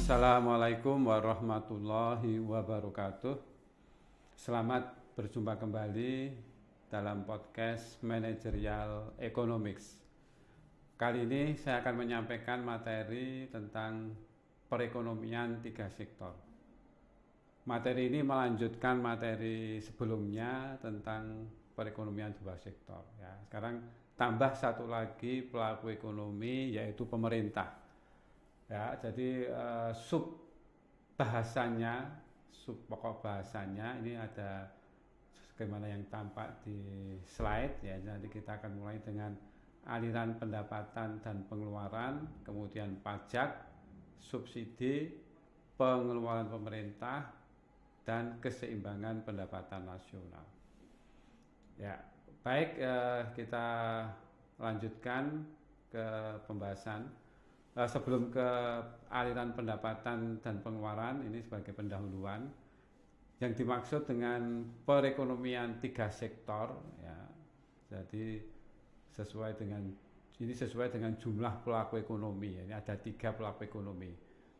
Assalamualaikum warahmatullahi wabarakatuh. Selamat berjumpa kembali dalam podcast Managerial Economics. Kali ini saya akan menyampaikan materi tentang perekonomian tiga sektor. Materi ini melanjutkan materi sebelumnya tentang perekonomian dua sektor. Ya, sekarang tambah satu lagi pelaku ekonomi, yaitu pemerintah. Ya, jadi sub pokok bahasanya ini ada bagaimana yang tampak di slide ya. Nanti kita akan mulai dengan aliran pendapatan dan pengeluaran, kemudian pajak, subsidi, pengeluaran pemerintah, dan keseimbangan pendapatan nasional. Ya, baik, kita lanjutkan ke pembahasan. Sebelum ke aliran pendapatan dan pengeluaran, ini sebagai pendahuluan, yang dimaksud dengan perekonomian tiga sektor ya, jadi sesuai dengan jumlah pelaku ekonomi. Ini ada tiga pelaku ekonomi.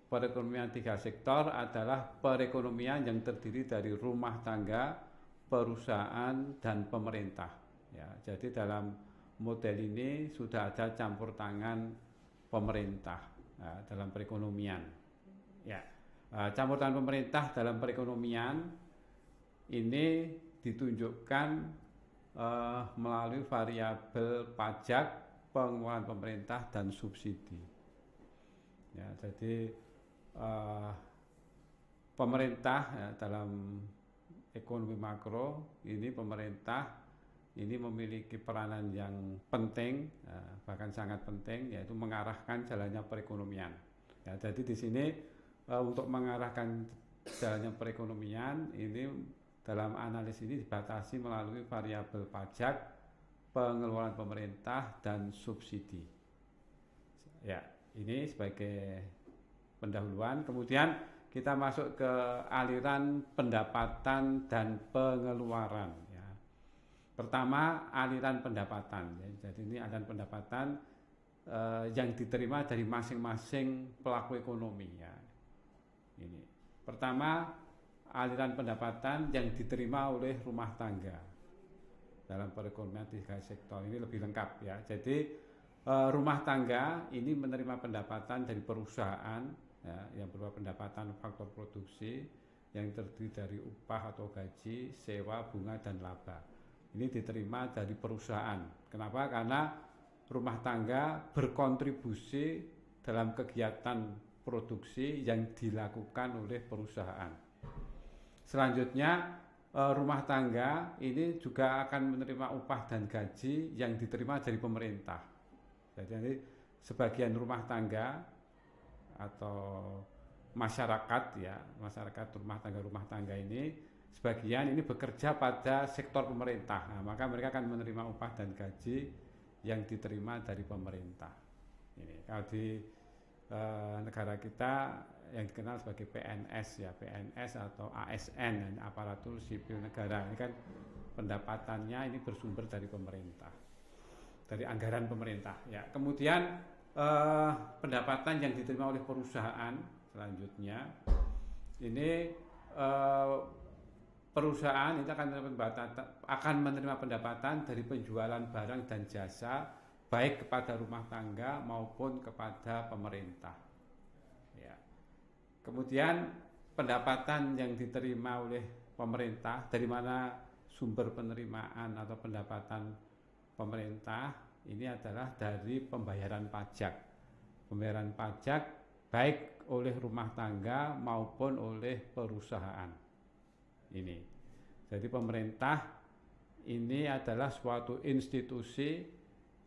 Perekonomian tiga sektor adalah perekonomian yang terdiri dari rumah tangga, perusahaan, dan pemerintah ya. Jadi dalam model ini sudah ada campur tangan pemerintah dalam perekonomian. Ya, campur tangan pemerintah dalam perekonomian ini ditunjukkan melalui variabel pajak, pengeluaran pemerintah, dan subsidi. Ya, jadi pemerintah ya, dalam ekonomi makro ini pemerintah ini memiliki peranan yang penting, bahkan sangat penting, yaitu mengarahkan jalannya perekonomian. Ya, jadi di sini untuk mengarahkan jalannya perekonomian ini dalam analisis ini dibatasi melalui variabel pajak, pengeluaran pemerintah, dan subsidi. Ya, ini sebagai pendahuluan. Kemudian kita masuk ke aliran pendapatan dan pengeluaran. Pertama, aliran pendapatan. Jadi ini aliran pendapatan yang diterima dari masing-masing pelaku ekonomi. Ya. Ini. Pertama, aliran pendapatan yang diterima oleh rumah tangga dalam perekonomian tiga sektor. Ini lebih lengkap ya. Jadi rumah tangga ini menerima pendapatan dari perusahaan ya, yang berupa pendapatan faktor produksi yang terdiri dari upah atau gaji, sewa, bunga, dan laba. Ini diterima dari perusahaan. Kenapa? Karena rumah tangga berkontribusi dalam kegiatan produksi yang dilakukan oleh perusahaan. Selanjutnya, rumah tangga ini juga akan menerima upah dan gaji yang diterima dari pemerintah. Jadi sebagian rumah tangga atau masyarakat ya, masyarakat rumah tangga ini sebagian ini bekerja pada sektor pemerintah. Nah, maka mereka akan menerima upah dan gaji yang diterima dari pemerintah. Ini kalau di negara kita yang dikenal sebagai PNS ya, PNS atau ASN, aparatur sipil negara. Ini kan pendapatannya ini bersumber dari pemerintah, dari anggaran pemerintah. Ya, kemudian pendapatan yang diterima oleh perusahaan selanjutnya ini perusahaan itu akan menerima pendapatan dari penjualan barang dan jasa baik kepada rumah tangga maupun kepada pemerintah. Ya. Kemudian pendapatan yang diterima oleh pemerintah, dari mana sumber penerimaan atau pendapatan pemerintah ini adalah dari pembayaran pajak. Pembayaran pajak baik oleh rumah tangga maupun oleh perusahaan. Ini. Jadi pemerintah ini adalah suatu institusi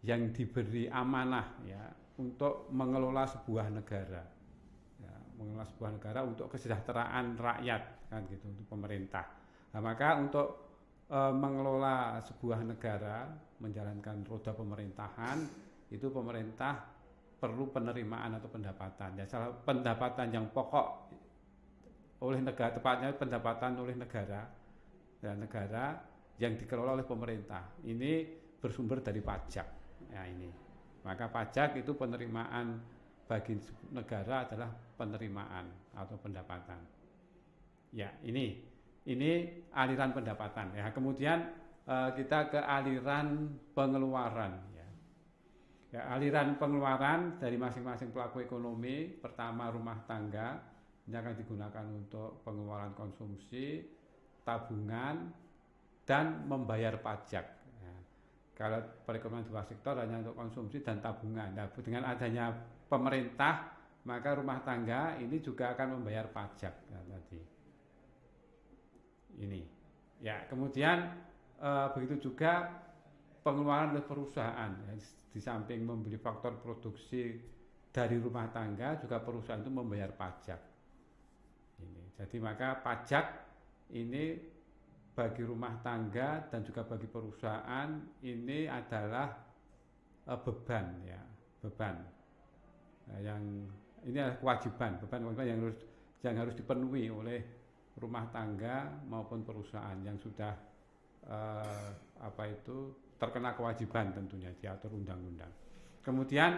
yang diberi amanah ya untuk mengelola sebuah negara. Ya, mengelola sebuah negara untuk kesejahteraan rakyat kan gitu, untuk pemerintah. Nah, maka untuk mengelola sebuah negara, menjalankan roda pemerintahan, itu pemerintah perlu penerimaan atau pendapatan. Ya, salah pendapatan yang pokok oleh negara, tepatnya pendapatan oleh negara dan negara yang dikelola oleh pemerintah. Ini bersumber dari pajak. Ya, ini. Maka pajak itu penerimaan bagi negara adalah penerimaan atau pendapatan. Ya, ini aliran pendapatan ya. Kemudian kita ke aliran pengeluaran ya. Ya, aliran pengeluaran dari masing-masing pelaku ekonomi. Pertama, rumah tangga ini akan digunakan untuk pengeluaran konsumsi, tabungan, dan membayar pajak. Ya. Kalau perekonomian dua sektor hanya untuk konsumsi dan tabungan. Nah, dengan adanya pemerintah, maka rumah tangga ini juga akan membayar pajak ya, tadi. Ini. Ya, kemudian begitu juga pengeluaran oleh perusahaan. Ya, di samping membeli faktor produksi dari rumah tangga, juga perusahaan itu membayar pajak. Ini. Jadi maka pajak ini bagi rumah tangga dan juga bagi perusahaan ini adalah beban ya, beban yang ini adalah kewajiban yang harus dipenuhi oleh rumah tangga maupun perusahaan yang sudah terkena kewajiban tentunya diatur undang-undang. Kemudian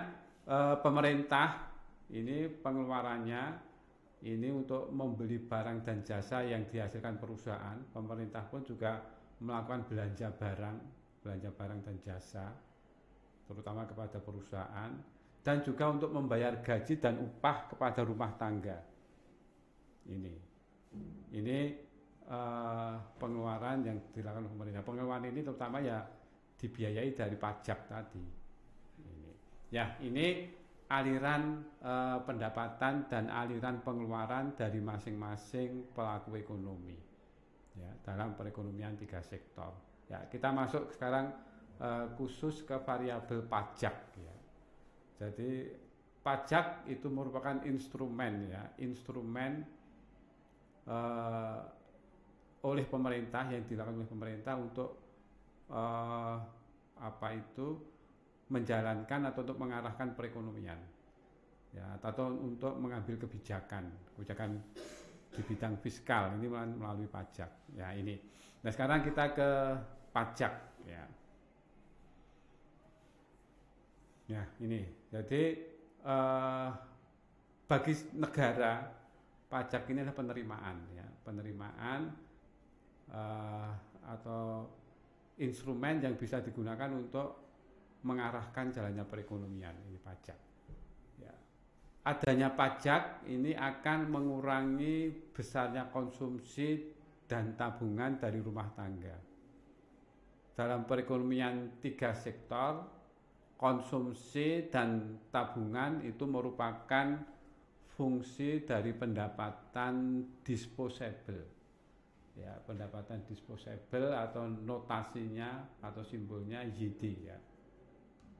pemerintah ini pengeluarannya ini untuk membeli barang dan jasa yang dihasilkan perusahaan. Pemerintah pun juga melakukan belanja barang dan jasa, terutama kepada perusahaan, dan juga untuk membayar gaji dan upah kepada rumah tangga. Ini pengeluaran yang dilakukan pemerintah. Pengeluaran ini terutama ya dibiayai dari pajak tadi. Ini aliran pendapatan dan aliran pengeluaran dari masing-masing pelaku ekonomi ya, dalam perekonomian tiga sektor. Ya, kita masuk sekarang khusus ke variabel pajak ya. Jadi pajak itu merupakan instrumen oleh pemerintah, yang dilakukan oleh pemerintah untuk menjalankan atau untuk mengarahkan perekonomian ya, atau untuk mengambil kebijakan di bidang fiskal ini melalui pajak ya. Ini nah sekarang kita ke pajak ya ini. Jadi bagi negara pajak ini adalah penerimaan atau instrumen yang bisa digunakan untuk mengarahkan jalannya perekonomian. Ini pajak ya. Adanya pajak ini akan mengurangi besarnya konsumsi dan tabungan dari rumah tangga. Dalam perekonomian tiga sektor, konsumsi dan tabungan itu merupakan fungsi dari pendapatan disposable ya, pendapatan disposable atau notasinya atau simbolnya YD ya.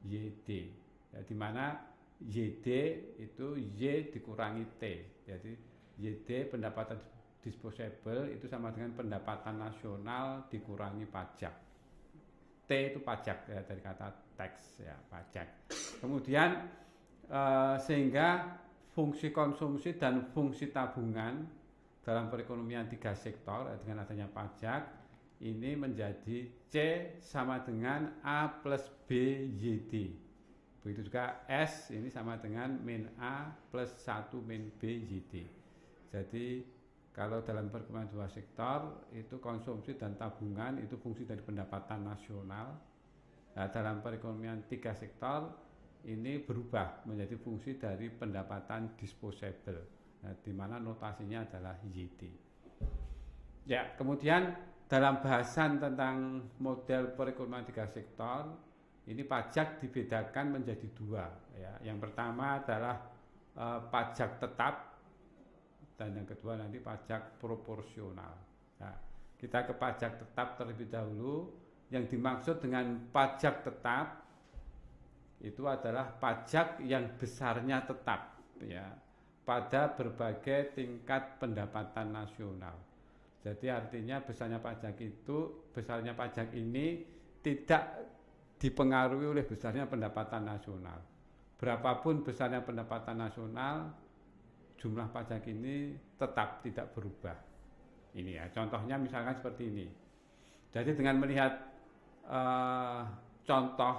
YD ya, di mana YD itu Y dikurangi T. Jadi YD pendapatan disposable itu sama dengan pendapatan nasional dikurangi pajak. T itu pajak ya, dari kata tax ya, pajak. Kemudian sehingga fungsi konsumsi dan fungsi tabungan dalam perekonomian tiga sektor dengan adanya pajak ini menjadi C sama dengan A plus B YD. Begitu juga S ini sama dengan min A plus 1 min B YD. Jadi kalau dalam perekonomian dua sektor itu konsumsi dan tabungan itu fungsi dari pendapatan nasional. Nah, dalam perekonomian tiga sektor ini berubah menjadi fungsi dari pendapatan disposable. Nah, di mana notasinya adalah YD. Ya, kemudian dalam bahasan tentang model perekonomian tiga sektor, ini pajak dibedakan menjadi dua. Ya. Yang pertama adalah pajak tetap, dan yang kedua nanti pajak proporsional. Nah, kita ke pajak tetap terlebih dahulu. Yang dimaksud dengan pajak tetap itu adalah pajak yang besarnya tetap, ya, pada berbagai tingkat pendapatan nasional. Jadi artinya besarnya pajak ini tidak dipengaruhi oleh besarnya pendapatan nasional. Berapapun besarnya pendapatan nasional, jumlah pajak ini tetap tidak berubah. Ini ya, contohnya misalkan seperti ini. Jadi dengan melihat contoh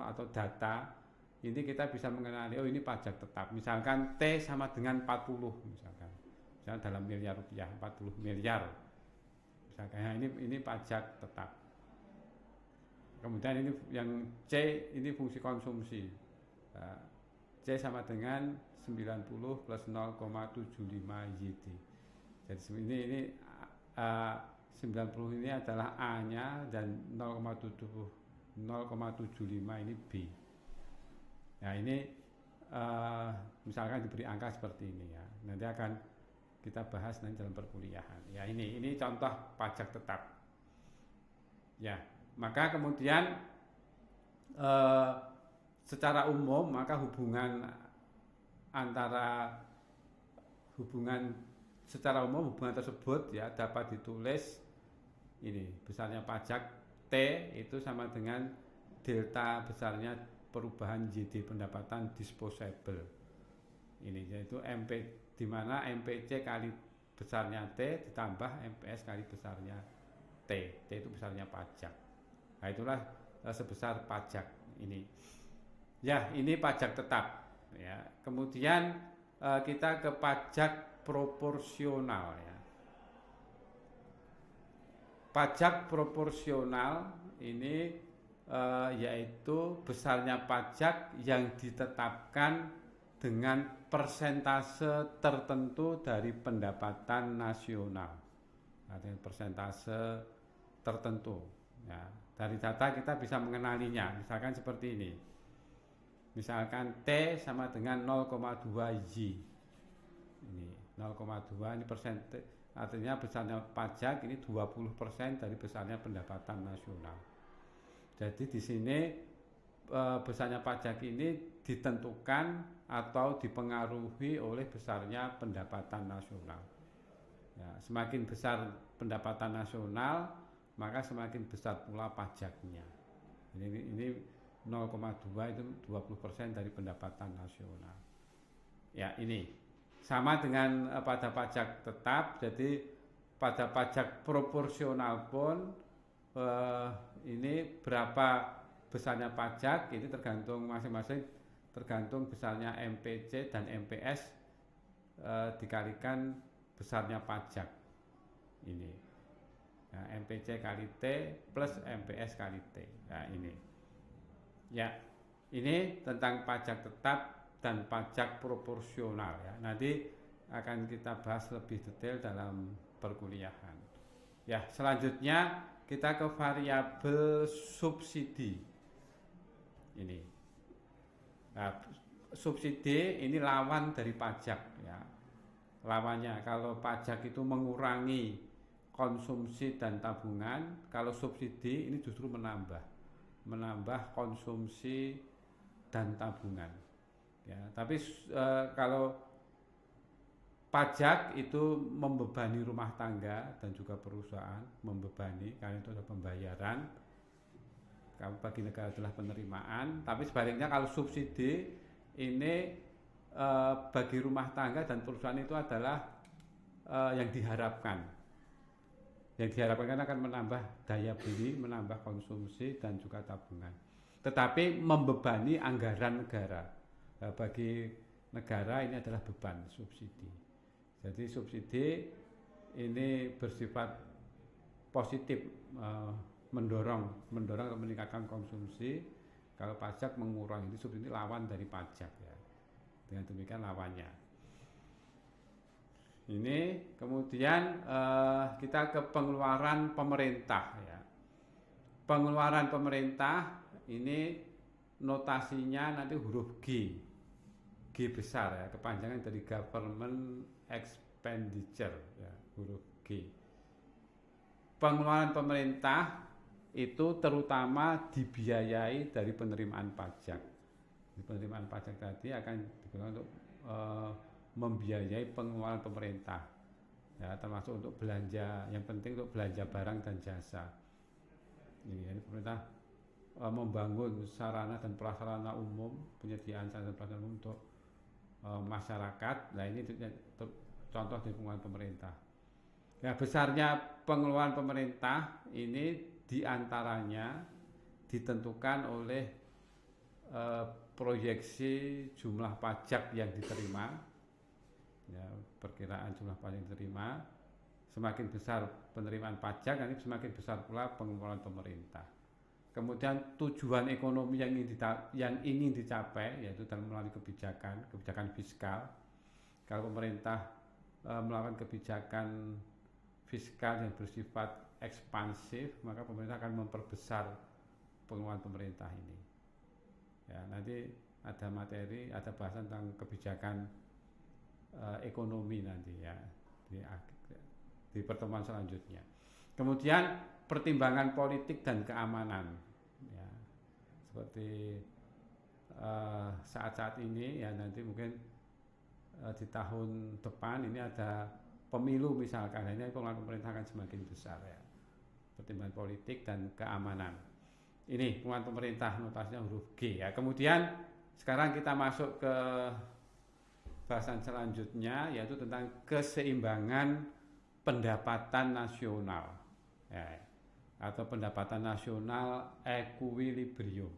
atau data ini kita bisa mengenali, oh ini pajak tetap. Misalkan T sama dengan 40 misalkan. Misalkan dalam miliar rupiah 40 miliar. Misalkan nah ini pajak tetap. Kemudian ini yang C ini fungsi konsumsi. C sama dengan 90 plus 0,75 YT. Jadi ini 90 ini adalah A-nya dan 0,75 ini B. Nah ini misalkan diberi angka seperti ini ya. Nanti akan kita bahas nanti dalam perkuliahan. Ya ini contoh pajak tetap. Ya, maka kemudian secara umum maka hubungan tersebut ya dapat ditulis ini besarnya pajak T itu sama dengan delta besarnya perubahan YD pendapatan disposable ini, yaitu di mana MPC kali besarnya T ditambah MPS kali besarnya T itu besarnya pajak. Nah itulah sebesar pajak ini ya, ini pajak tetap ya. Kemudian kita ke pajak proporsional ya. Pajak proporsional ini yaitu besarnya pajak yang ditetapkan dengan persentase tertentu dari pendapatan nasional. Dengan persentase tertentu ya. Dari data kita bisa mengenalinya, misalkan seperti ini. Misalkan T sama dengan 0,2 Y. Ini 0,2 ini persen, artinya besarnya pajak ini 20% dari besarnya pendapatan nasional. Jadi di sini besarnya pajak ini ditentukan atau dipengaruhi oleh besarnya pendapatan nasional. Ya, semakin besar pendapatan nasional, maka semakin besar pula pajaknya. Ini 0,2 itu 20% dari pendapatan nasional. Ya ini sama dengan pada pajak tetap. Jadi pada pajak proporsional pun ini berapa besarnya pajak ini tergantung masing-masing, tergantung besarnya MPC dan MPS dikalikan besarnya pajak ini. Nah, MPC kali T plus MPS kali T. Nah ini ya, ini tentang pajak tetap dan pajak proporsional ya. Nanti akan kita bahas lebih detail dalam perkuliahan. Ya, selanjutnya kita ke variabel subsidi. Ini. Nah, subsidi ini lawan dari pajak ya. Lawannya kalau pajak itu mengurangi konsumsi dan tabungan, kalau subsidi ini justru menambah konsumsi dan tabungan. Ya, tapi kalau pajak itu membebani rumah tangga dan juga perusahaan, membebani karena itu ada pembayaran. Kalau bagi negara adalah penerimaan, tapi sebaliknya kalau subsidi ini bagi rumah tangga dan perusahaan itu adalah yang diharapkan. Yang diharapkan akan menambah daya beli, menambah konsumsi dan juga tabungan. Tetapi membebani anggaran negara. Bagi negara ini adalah beban subsidi. Jadi subsidi ini bersifat positif, mendorong atau meningkatkan konsumsi. Kalau pajak mengurangi, itu subsidi lawan dari pajak ya. Dengan demikian lawannya. Ini kemudian kita ke pengeluaran pemerintah ya. Pengeluaran pemerintah ini notasinya nanti huruf G besar ya, kepanjangan dari government expenditure ya, huruf G. Pengeluaran pemerintah itu terutama dibiayai dari penerimaan pajak. Penerimaan pajak tadi akan digunakan untuk membiayai pengeluaran pemerintah ya, termasuk untuk belanja, yang penting untuk belanja barang dan jasa. Ini pemerintah membangun sarana dan prasarana umum, penyediaan sarana dan prasarana umum untuk masyarakat. Nah ini contoh dari pengeluaran pemerintah. Ya, besarnya pengeluaran pemerintah ini diantaranya ditentukan oleh proyeksi jumlah pajak yang diterima, ya, perkiraan jumlah pajak yang diterima, semakin besar penerimaan pajak, nanti semakin besar pula pengeluaran pemerintah. Kemudian tujuan ekonomi yang ingin dicapai, yaitu dalam melalui kebijakan fiskal. Kalau pemerintah melakukan kebijakan fiskal yang bersifat ekspansif, maka pemerintah akan memperbesar pengeluaran pemerintah ini. Ya, nanti ada materi, ada bahasan tentang kebijakan ekonomi nanti ya di pertemuan selanjutnya. Kemudian pertimbangan politik dan keamanan, ya, seperti saat-saat ini ya, nanti mungkin di tahun depan ini ada pemilu misalkan, ini pengeluaran pemerintah akan semakin besar ya. Pertimbangan politik dan keamanan. Ini pengeluaran pemerintah, notasinya huruf G ya. Kemudian sekarang kita masuk ke bahasan selanjutnya, yaitu tentang keseimbangan pendapatan nasional ya, atau pendapatan nasional equilibrium,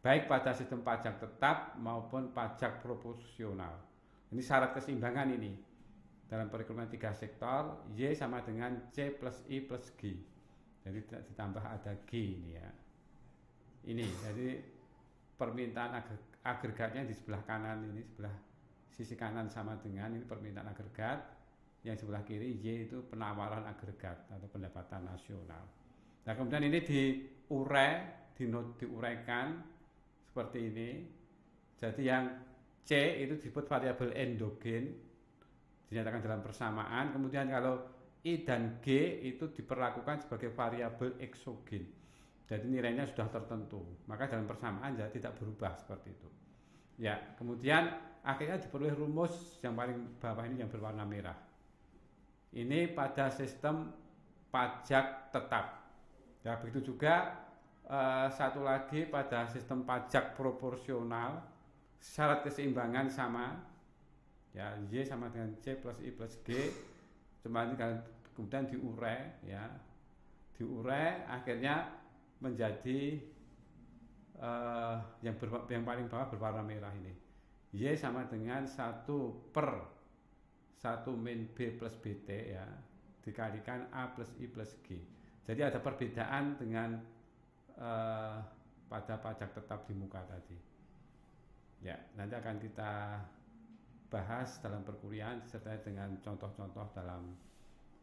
baik pada sistem pajak tetap maupun pajak proporsional. Ini syarat keseimbangan ini dalam perekonomian 3 sektor, Y sama dengan C plus I plus G, jadi ditambah ada G ini ya. Ini jadi permintaan agregatnya di sebelah kanan ini, sebelah sisi kanan sama dengan ini permintaan agregat, yang sebelah kiri Y itu penawaran agregat atau pendapatan nasional. Nah kemudian ini diuraikan seperti ini. Jadi yang C itu disebut variabel endogen, dinyatakan dalam persamaan. Kemudian kalau I dan G itu diperlakukan sebagai variabel eksogen, jadi nilainya sudah tertentu, maka dalam persamaan ya tidak berubah seperti itu. Ya, kemudian akhirnya diperoleh rumus yang paling bawah ini yang berwarna merah. Ini pada sistem pajak tetap. Ya, begitu juga satu lagi pada sistem pajak proporsional, syarat keseimbangan sama. Ya, Y sama dengan C plus I plus G. Cuma ini kemudian diurai ya. Diurai akhirnya menjadi yang paling bawah berwarna merah ini. Y sama dengan 1 per 1 min B plus BT ya, dikalikan A plus I plus G. Jadi ada perbedaan dengan pada pajak tetap di muka tadi. Ya, nanti akan kita bahas dalam perkuliahan serta dengan contoh-contoh dalam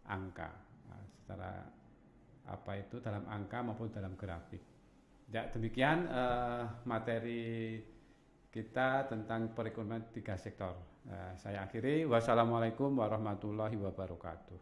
angka. Nah, secara apa itu dalam angka maupun dalam grafik. Ya, demikian materi kita tentang perekonomian 3 sektor. Saya akhiri. Wassalamualaikum warahmatullahi wabarakatuh.